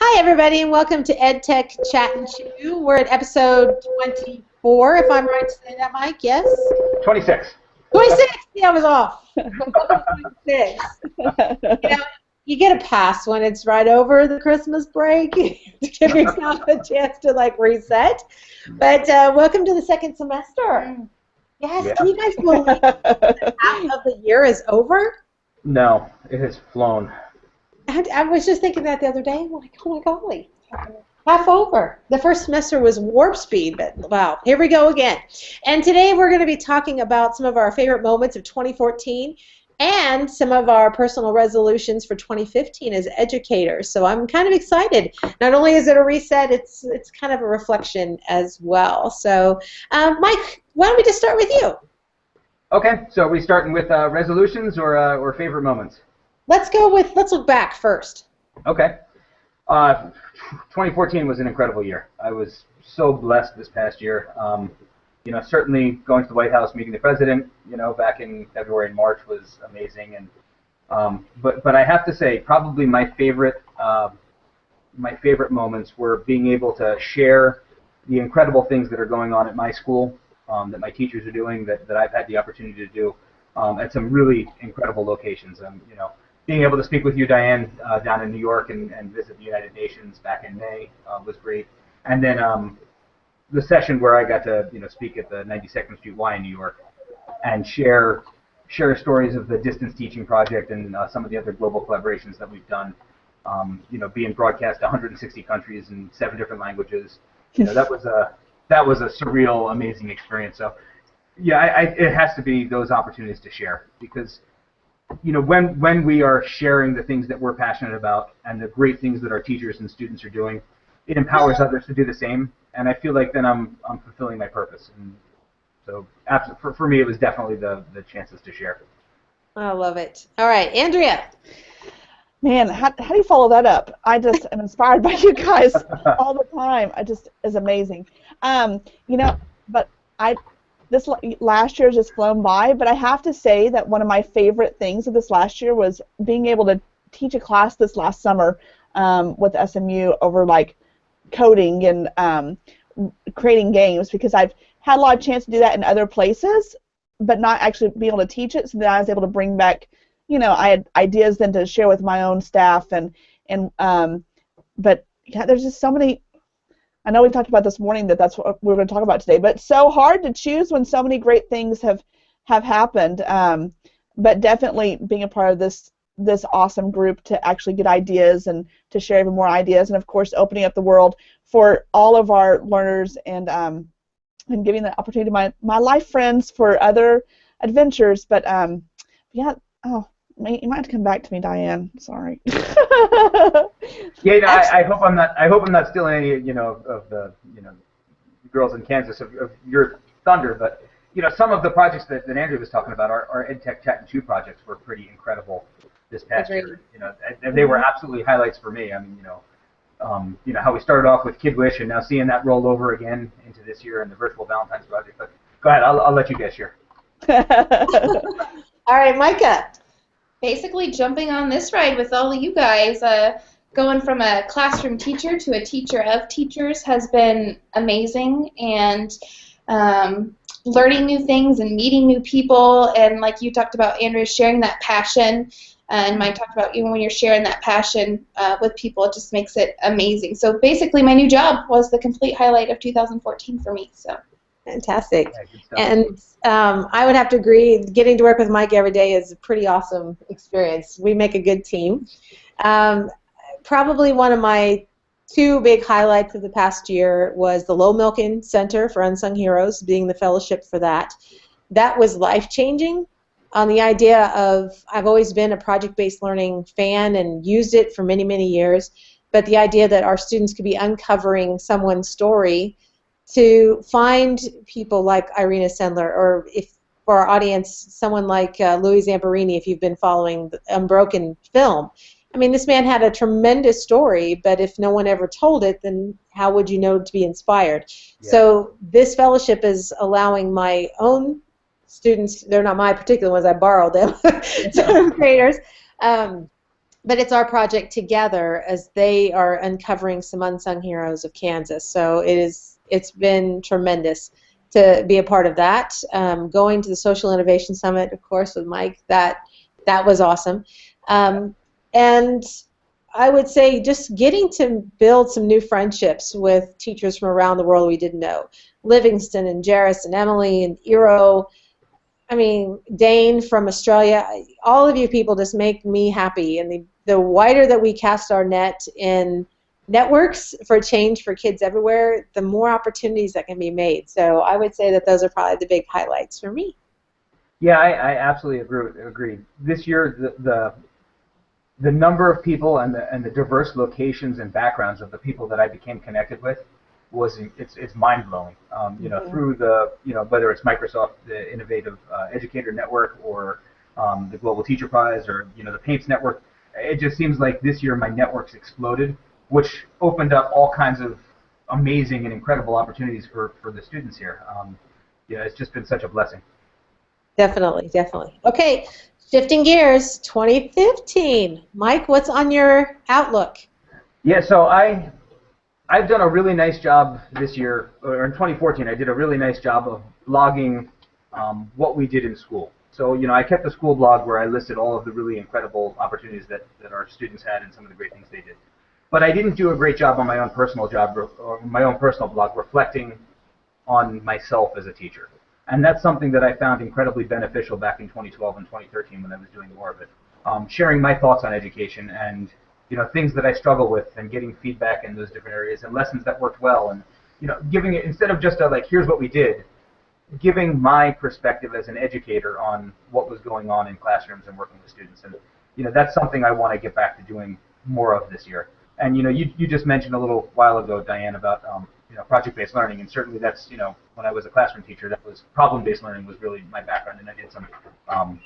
Hi, everybody, and welcome to EdTech Chat and Chew. We're at episode 24, if I'm right to say that, Mike. Yes? 26. 26! Yeah, I was off. Welcome to 26. You know, you get a pass when it's right over the Christmas break to give yourself a chance to, reset. But welcome to the second semester. Yes, Yeah. can you guys believe half of the year is over? No, it has flown. I was just thinking that the other day. I'm like, oh my golly, half over. The first semester was warp speed, but wow, here we go again. And today we're going to be talking about some of our favorite moments of 2014 and some of our personal resolutions for 2015 as educators. So I'm kind of excited. Not only is it a reset, it's kind of a reflection as well. So, Mike, why don't we just start with you? Okay, so are we starting with resolutions or favorite moments? Let's look back first. Okay. 2014 was an incredible year. I was so blessed this past year. Certainly going to the White House, meeting the president, back in February and March was amazing. And but I have to say, probably my favorite moments were being able to share the incredible things that are going on at my school, that my teachers are doing, that I've had the opportunity to do at some really incredible locations. Being able to speak with you, Diane, down in New York and visit the United Nations back in May was great. And then the session where I got to speak at the 92nd Street Y in New York and share stories of the distance teaching project and some of the other global collaborations that we've done. Being broadcast to 160 countries in 7 different languages. That was a surreal, amazing experience. So yeah, it has to be those opportunities to share, because when we are sharing the things that we're passionate about and the great things that our teachers and students are doing, it empowers others to do the same. And I feel like then I'm fulfilling my purpose. And so for me, it was definitely the chances to share. I love it. All right, Andrea. Man, how do you follow that up? I just am inspired by you guys all the time. It's amazing. But this last year has just flown by, but I have to say that one of my favorite things of this last year was being able to teach a class this last summer with SMU over coding and creating games, because I've had a lot of chance to do that in other places, but not actually be able to teach it. So that I was able to bring back, I had ideas then to share with my own staff but yeah, there's just so many. I know we talked about this morning that's what we're going to talk about today, but it's so hard to choose when so many great things have happened. But definitely being a part of this awesome group to actually get ideas and to share even more ideas, and of course opening up the world for all of our learners and giving the opportunity to my life friends for other adventures. But yeah, you might have to come back to me, Diane. Sorry. Yeah, I hope I'm not stealing any of the girls in Kansas of your thunder, but some of the projects that Andrea was talking about, our EdTech Chat and Chew projects, were pretty incredible this past year. And they were absolutely highlights for me. I mean, how we started off with Kid Wish and now seeing that roll over again into this year and the Virtual Valentine's project. But go ahead, I'll let you guys share. All right, Micah. Basically jumping on this ride with all of you guys. Going from a classroom teacher to a teacher of teachers has been amazing, and learning new things and meeting new people, and like you talked about, Andrea, sharing that passion, and Mike talked about even when you're sharing that passion with people, it just makes it amazing. So basically my new job was the complete highlight of 2014 for me. So. Fantastic. Yeah, and I would have to agree, getting to work with Mike every day is a pretty awesome experience. We make a good team. Probably one of my 2 big highlights of the past year was the Low Milken Center for Unsung Heroes, being the fellowship for that. That was life-changing on the idea of, I've always been a project-based learning fan and used it for many, many years, but the idea that our students could be uncovering someone's story to find people like Irina Sendler, or if for our audience, someone like Louis Zamperini, if you've been following the Unbroken film. I mean, this man had a tremendous story, but if no one ever told it, then how would you know to be inspired? Yeah. So this fellowship is allowing my own students, they're not my particular ones, I borrowed them, some creators, but it's our project together as they are uncovering some unsung heroes of Kansas. So it's been tremendous to be a part of that. Going to the Social Innovation Summit, of course, with Mike, that was awesome. And I would say just getting to build some new friendships with teachers from around the world we didn't know. Livingston and Jairus and Emily and Eero, I mean, Dane from Australia, all of you people just make me happy. And the wider that we cast our net in networks for change for kids everywhere, the more opportunities that can be made. So I would say that those are probably the big highlights for me. Yeah, I absolutely agree. This year, the number of people and the diverse locations and backgrounds of the people that I became connected with it's mind blowing. Through the whether it's Microsoft, the Innovative Educator Network, or the Global Teacher Prize, or the PAINTS Network, it just seems like this year my networks exploded, which opened up all kinds of amazing and incredible opportunities for the students here. It's just been such a blessing. Definitely. Okay, shifting gears, 2015. Mike, what's on your outlook? Yeah, so I've done a really nice job this year, or in 2014, I did a really nice job of blogging what we did in school. So, I kept a school blog where I listed all of the really incredible opportunities that our students had and some of the great things they did. But I didn't do a great job on my own personal job or my own personal blog reflecting on myself as a teacher. And that's something that I found incredibly beneficial back in 2012 and 2013 when I was doing more of it. Sharing my thoughts on education and things that I struggle with, and getting feedback in those different areas and lessons that worked well, and giving it, instead of just here's what we did, giving my perspective as an educator on what was going on in classrooms and working with students. And that's something I want to get back to doing more of this year. And you just mentioned a little while ago, Diane, about project-based learning, and certainly that's when I was a classroom teacher, that was problem-based learning was really my background, and I did some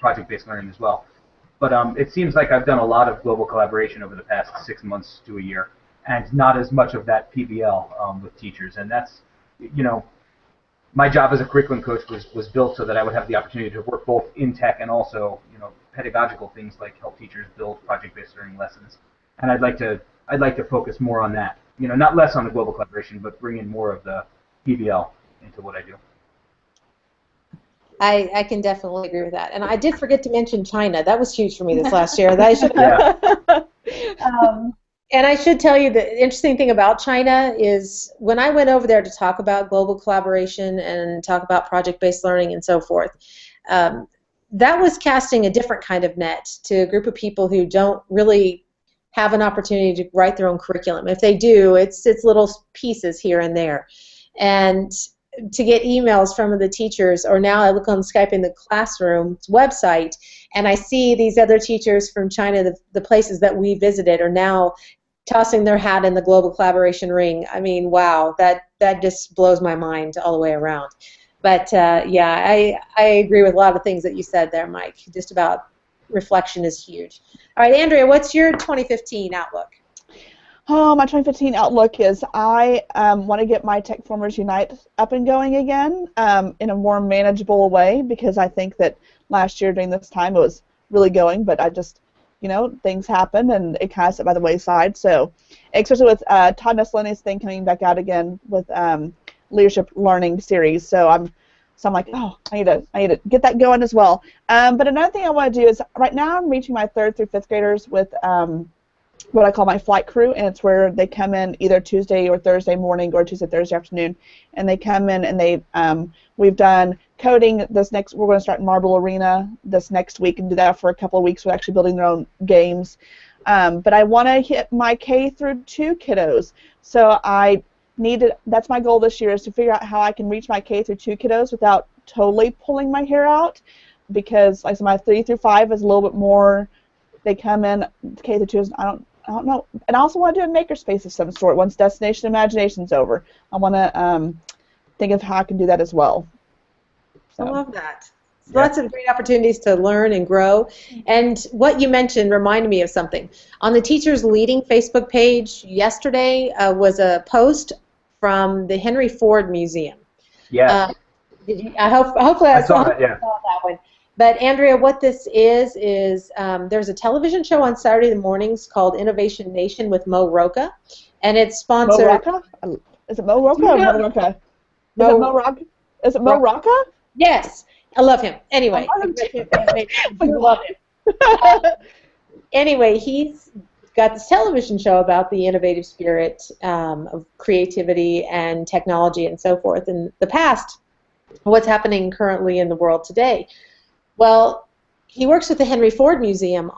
project-based learning as well. But it seems like I've done a lot of global collaboration over the past 6 months to a year, and not as much of that PBL with teachers. And that's, my job as a curriculum coach was built so that I would have the opportunity to work both in tech and also, pedagogical things like help teachers build project-based learning lessons. And I'd like to focus more on that. Not less on the global collaboration, but bring in more of the PBL into what I do. I can definitely agree with that. And I did forget to mention China. That was huge for me this last year. I should and I should tell you the interesting thing about China is when I went over there to talk about global collaboration and talk about project-based learning and so forth, that was casting a different kind of net to a group of people who don't really have an opportunity to write their own curriculum. If they do, it's little pieces here and there. And to get emails from the teachers, or now I look on Skype in the classroom's website, and I see these other teachers from China, the places that we visited, are now tossing their hat in the global collaboration ring. I mean, wow, that just blows my mind all the way around. But yeah, I agree with a lot of things that you said there, Mike. Just about reflection is huge. All right, Andrea, what's your 2015 outlook? Oh, my 2015 outlook is I want to get my Tech Formers Unite up and going again in a more manageable way, because I think that last year during this time it was really going, but I just, things happen and it kind of set by the wayside. So, especially with Todd Neslini's thing coming back out again with Leadership Learning series. So I'm like, oh, I need to get that going as well. But another thing I want to do is right now I'm reaching my 3rd through 5th graders with what I call my flight crew, and it's where they come in either Tuesday or Thursday morning or Tuesday, Thursday afternoon, and they come in and we've done coding we're going to start in Marble Arena this next week and do that for a couple of weeks. We're actually building their own games. But I want to hit my K through 2 kiddos. So that's my goal this year, is to figure out how I can reach my K through 2 kiddos without totally pulling my hair out, because like I said, my 3 through 5 is a little bit more, they come in, K through 2 is, I don't know. And I also want to do a makerspace of some sort once Destination Imagination's over. I want to think of how I can do that as well. So. I love that. Lots of great opportunities to learn and grow. And what you mentioned reminded me of something. On the Teachers Leading Facebook page yesterday was a post from the Henry Ford Museum. Yeah. Hopefully I saw that, yeah. that one. But Andrea, what this is there's a television show on Saturday mornings called Innovation Nation with Mo Roca, and it's Mo sponsored. Rocca? Is it Mo Rocca or Mo Rocca? Is it Mo Rocca? Is it Mo Rocca? Yes, I love him. Anyway, I love him too. I love him. Anyway, he's got this television show about the innovative spirit of creativity and technology and so forth in the past, what's happening currently in the world today. Well, he works with the Henry Ford Museum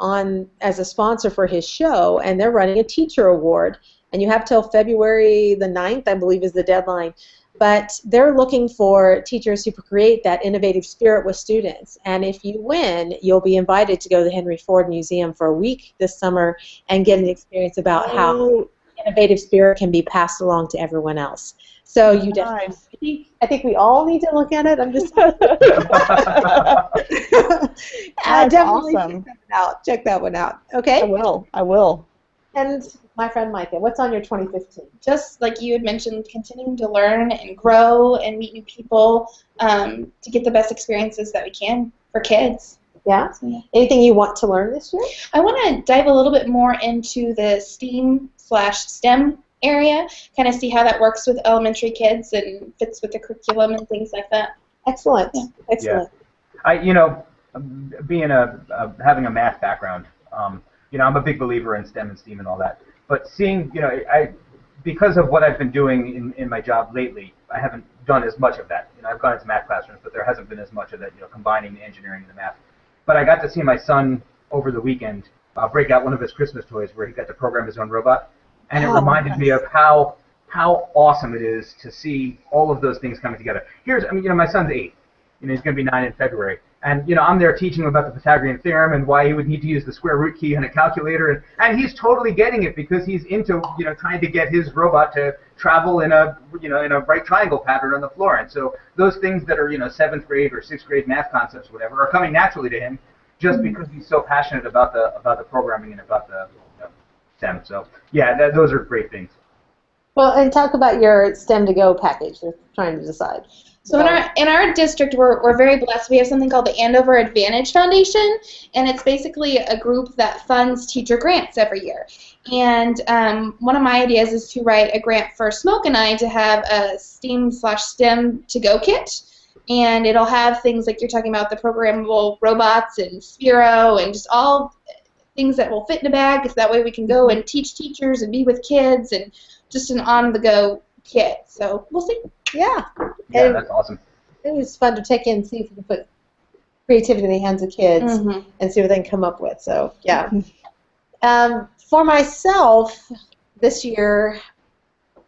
as a sponsor for his show, and they're running a teacher award, and you have till February the 9th, I believe, is the deadline. But they're looking for teachers who create that innovative spirit with students. And if you win, you'll be invited to go to the Henry Ford Museum for a week this summer and get an experience about how innovative spirit can be passed along to everyone else. So you definitely, I think we all need to look at it. I'm just definitely awesome. Check that one out. Okay. I will. And my friend Micah, what's on your 2015? Just like you had mentioned, continuing to learn and grow and meet new people to get the best experiences that we can for kids. Yeah? So, yeah. Anything you want to learn this year? I want to dive a little bit more into the STEAM/STEM area, kind of see how that works with elementary kids and fits with the curriculum and things like that. Excellent. Yeah. Excellent. Yeah. Having a math background, I'm a big believer in STEM and STEAM and all that. But seeing, because of what I've been doing in my job lately, I haven't done as much of that. I've gone into math classrooms, but there hasn't been as much of that, combining the engineering and the math. But I got to see my son over the weekend break out one of his Christmas toys where he got to program his own robot. And it reminded me of how awesome it is to see all of those things coming together. My son's 8. He's going to be 9 in February. And, I'm there teaching him about the Pythagorean theorem and why he would need to use the square root key on a calculator. And he's totally getting it because he's into, trying to get his robot to travel in a right triangle pattern on the floor. And so those things that are, 7th grade or 6th grade math concepts, whatever, are coming naturally to him just because he's so passionate about the programming and about the STEM. So, yeah, those are great things. Well, and talk about your STEM to Go package. We're trying to decide. So in our district, we're very blessed. We have something called the Andover Advantage Foundation, and it's basically a group that funds teacher grants every year. And one of my ideas is to write a grant for Smoke and I to have a STEAM/STEM to Go kit. And it'll have things like you're talking about, the programmable robots and Sphero and just all things that will fit in a bag, so that way we can go and teach teachers and be with kids and just an on-the-go kit. So we'll see. Yeah. Yeah, that's awesome. It was fun to take in and see if we can put creativity in the hands of kids and see what they can come up with. So, yeah. For myself, this year,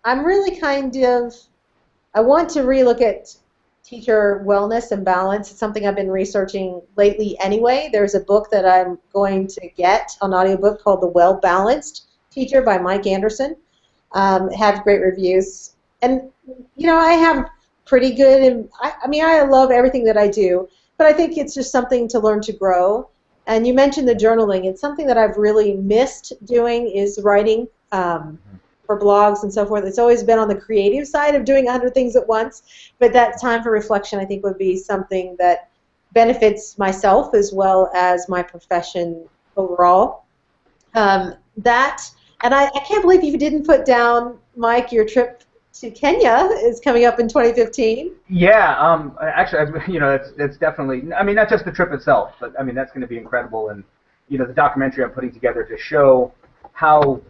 I'm really I want to relook at teacher wellness and balance. It's something I've been researching lately anyway. There's a book that I'm going to get, an audiobook called The Well Balanced Teacher by Mike Anderson. It had great reviews. And, I have pretty good, and I love everything that I do, but I think it's just something to learn to grow. And you mentioned the journaling. It's something that I've really missed doing is writing for blogs and so forth. It's always been on the creative side of doing 100 things at once, but that time for reflection I think would be something that benefits myself as well as my profession overall. And I can't believe you didn't put down, Mike, your trip to Kenya is coming up in 2015. Yeah, actually, it's definitely, not just the trip itself, but, that's going to be incredible. And, the documentary I'm putting together to show how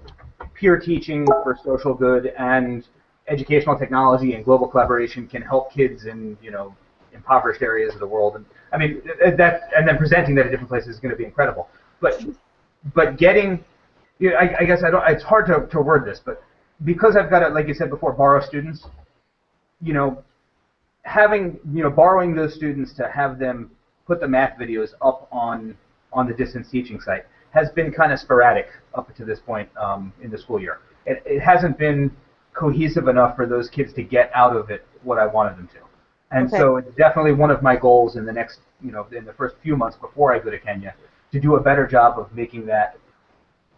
peer teaching for social good and educational technology and global collaboration can help kids in, impoverished areas of the world. And, and then presenting that at different places is going to be incredible. But getting, I guess it's hard to word this, but because I've got to, like you said before, borrow students, borrowing those students to have them put the math videos up on the distance teaching site has been kind of sporadic up to this point in the school year. It hasn't been cohesive enough for those kids to get out of it what I wanted them to. And so it's definitely one of my goals in the next, in the first few months before I go to Kenya, to do a better job of making that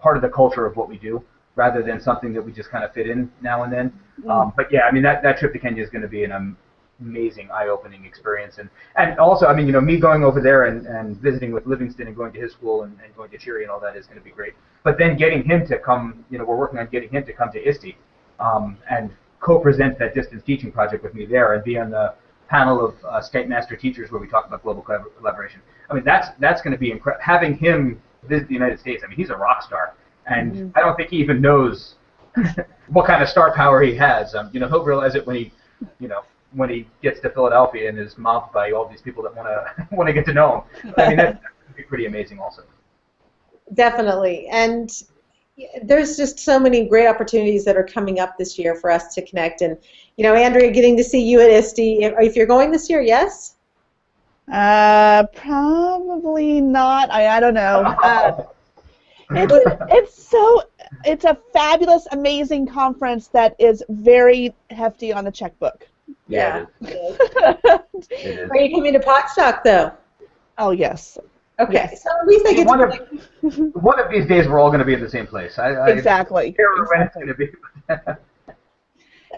part of the culture of what we do, rather than something that we just kind of fit in now and then. But yeah, that trip to Kenya is going to be an amazing, eye-opening experience. And also, I mean, me going over there and visiting with Livingston and going to his school and going to Cheery and all that is going to be great. But then getting him to come, we're working on getting him to come to ISTE and co-present that distance teaching project with me there and be on the panel of Skype master teachers where we talk about global collaboration. I mean, that's going to be incredible. Having him visit the United States, I mean, he's a rock star. And I don't think he even knows what kind of star power he has. He'll realize it when he gets to Philadelphia and is mobbed by all these people that want to get to know him. I mean, that's going to be pretty amazing also. Definitely. And there's just so many great opportunities that are coming up this year for us to connect. And, Andrea, getting to see you at ISTE. If you're going this year, yes? Probably not. I don't know. It's a fabulous, amazing conference that is very hefty on the checkbook. Yeah. It is. Are you coming to Potsdok, though? Oh, yes. Okay. Yes. So at least I get one of these days we're all going to be in the same place. Exactly. When it's going to be.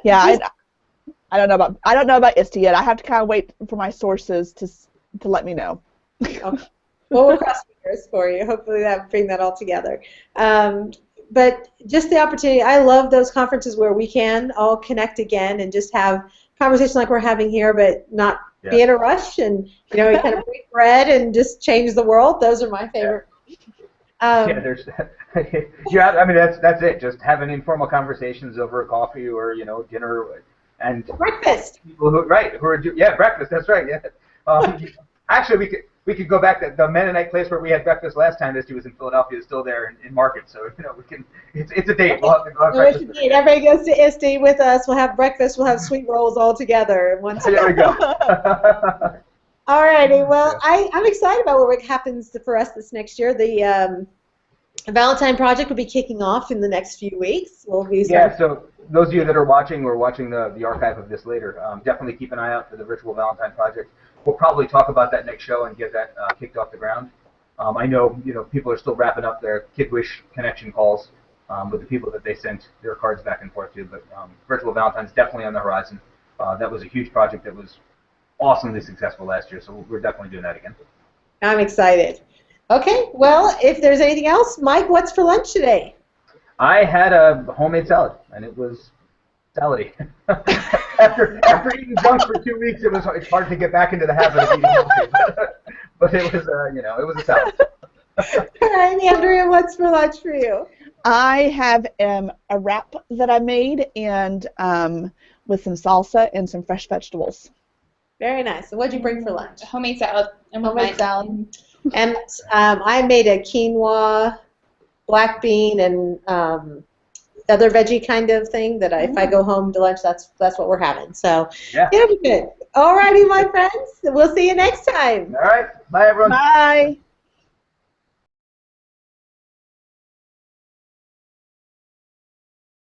Yeah, I don't know about ISTE yet. I have to kind of wait for my sources to let me know. Okay. Well, we'll cross fingers for you. Hopefully that bring that all together. But just the opportunity, I love those conferences where we can all connect again and just have conversations like we're having here, but not be in a rush and we kind of break bread and just change the world. Those are my favorite. There's I mean that's it. Just having informal conversations over coffee or dinner and breakfast. People who are breakfast. That's right. Yeah. Actually, we could go back to the Mennonite place where we had breakfast last time. This was in Philadelphia, is still there in Market. So we can. It's a date. We'll have to go have breakfast. It's a date. Everybody goes to ISTE with us. We'll have breakfast. We'll have sweet rolls all together. There we go. All righty. Well, I'm excited about what happens for us this next year. The Valentine Project will be kicking off in the next few weeks. So those of you that are watching or watching the archive of this later, definitely keep an eye out for the virtual Valentine Project. We'll probably talk about that next show and get that kicked off the ground. I know people are still wrapping up their Kid Wish connection calls with the people that they sent their cards back and forth to, but virtual Valentine's definitely on the horizon. That was a huge project that was awesomely successful last year, so we're definitely doing that again. I'm excited. Okay, well, if there's anything else, Mike, what's for lunch today? I had a homemade salad, and it was salady. after eating junk for 2 weeks, it's hard to get back into the habit of eating healthy. But it was it was a salad. All right, Andrea, what's for lunch for you? I have a wrap that I made and with some salsa and some fresh vegetables. Very nice. So what'd you bring for lunch? Homemade salad. Homemade salad. And I made a quinoa, black bean, and other veggie kind of thing that if I go home to lunch, that's what we're having. So it'll be good. All righty, my friends. We'll see you next time. All right. Bye, everyone. Bye.